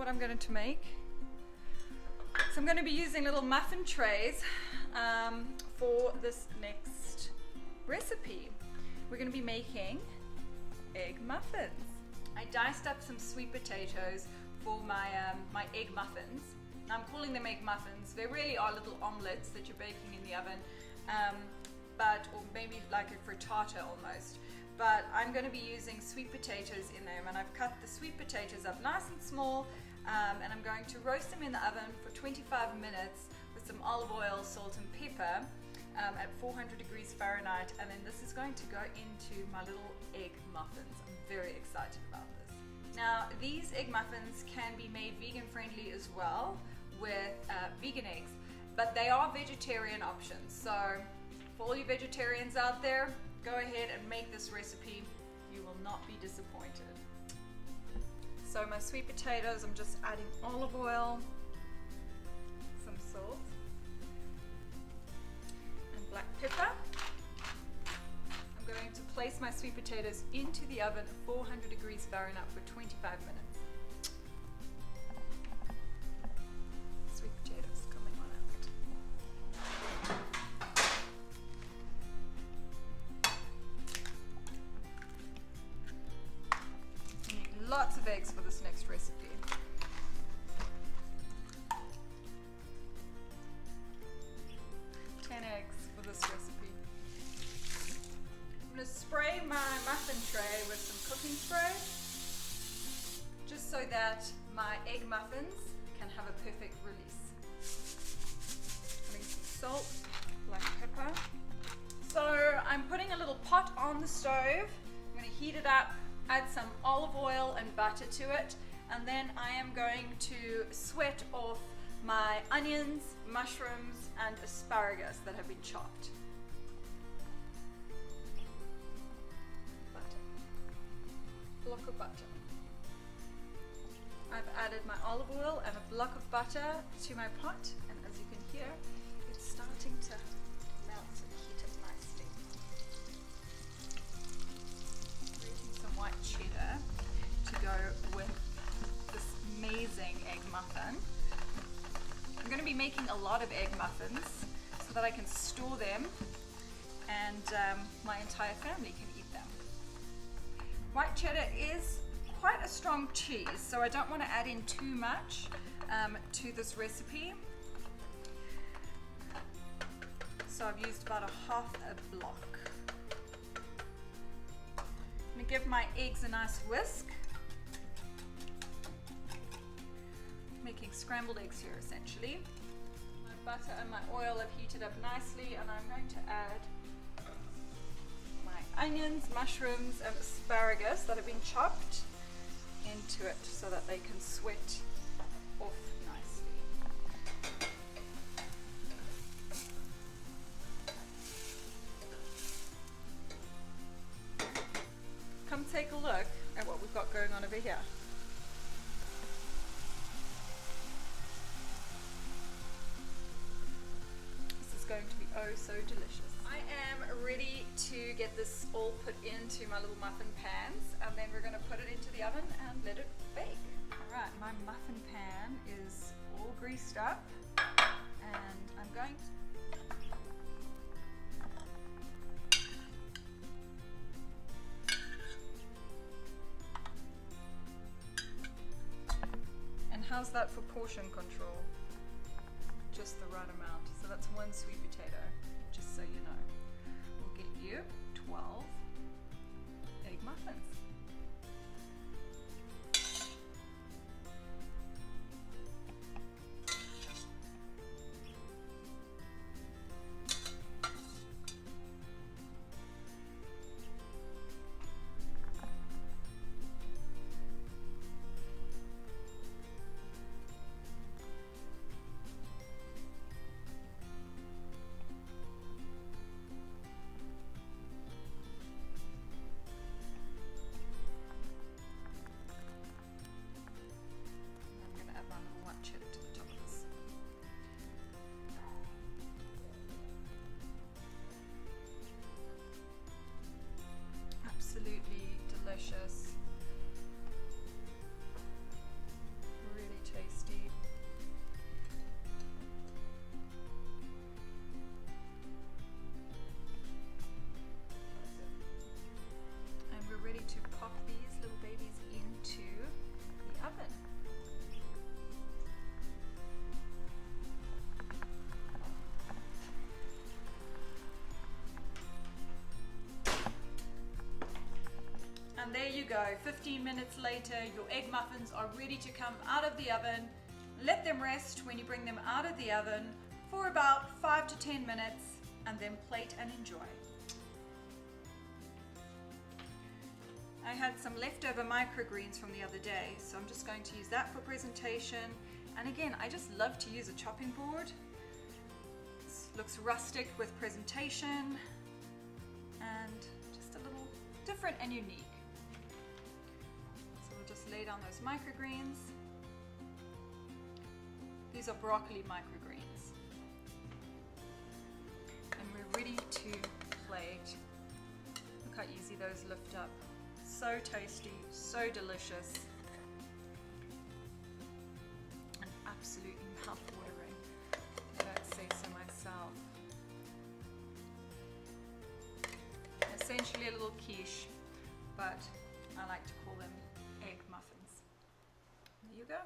what I'm going to make. So I'm going to be using little muffin trays for this next recipe. We're going to be making egg muffins. I diced up some sweet potatoes for my egg muffins. Now I'm calling them egg muffins. They really are little omelets that you're baking in the oven, or maybe like a frittata almost. But I'm going to be using sweet potatoes in them, and I've cut the sweet potatoes up nice and small, and I'm going to roast them in the oven for 25 minutes with some olive oil, salt and pepper at 400 degrees Fahrenheit, and then this is going to go into my little egg muffins. I'm very excited about this. Now these egg muffins can be made vegan friendly as well with vegan eggs, but they are vegetarian options. So for all you vegetarians out there, go ahead and make this recipe. You will not be disappointed. So my sweet potatoes, I'm just adding olive oil, some salt, and black pepper. I'm going to place my sweet potatoes into the oven at 400 degrees Fahrenheit for 25 minutes. Sweet potatoes coming on out. You need lots of eggs for this next recipe. 10 eggs for this recipe. I'm going to spray my muffin tray with some cooking spray, just so that my egg muffins can have a perfect release. Putting some salt, black pepper. So I'm putting a little pot on the stove. I'm going to heat it up, add some olive oil and butter to it, and then I am going to sweat off my onions, mushrooms, and asparagus that have been chopped. Butter. Block of butter. I've added my olive oil and a block of butter to my pot, and as you can hear, it's starting to melt and heat up nicely. Grating some white cheddar to go with this amazing egg muffin. I'm going to be making a lot of egg muffins so that I can store them and my entire family can eat them. White cheddar is quite a strong cheese, so I don't want to add in too much to this recipe. So I've used about a half a block. I'm going to give my eggs a nice whisk. Making scrambled eggs here essentially. My butter and my oil have heated up nicely, and I'm going to add my onions, mushrooms, and asparagus that have been chopped into it so that they can sweat off nicely. Come take a look at what we've got going on over here. Going to be oh so delicious. I am ready to get this all put into my little muffin pans, and then we're going to put it into the oven and let it bake. Alright, my muffin pan is all greased up, and I'm going to... And how's that for portion control? Just the right amount. So that's one sweet potato, just so you know. We'll get you 12 egg muffins. And there you go, 15 minutes later, your egg muffins are ready to come out of the oven. Let them rest when you bring them out of the oven for about 5 to 10 minutes, and then plate and enjoy. I had some leftover microgreens from the other day, so I'm just going to use that for presentation. And again, I just love to use a chopping board. This looks rustic with presentation and just a little different and unique. So we'll just lay down those microgreens. These are broccoli microgreens. And we're ready to plate. Look how easy those lift up. So tasty, so delicious, and absolutely mouth-watering, if I don't say so myself. Essentially a little quiche, but I like to call them egg muffins. There you go.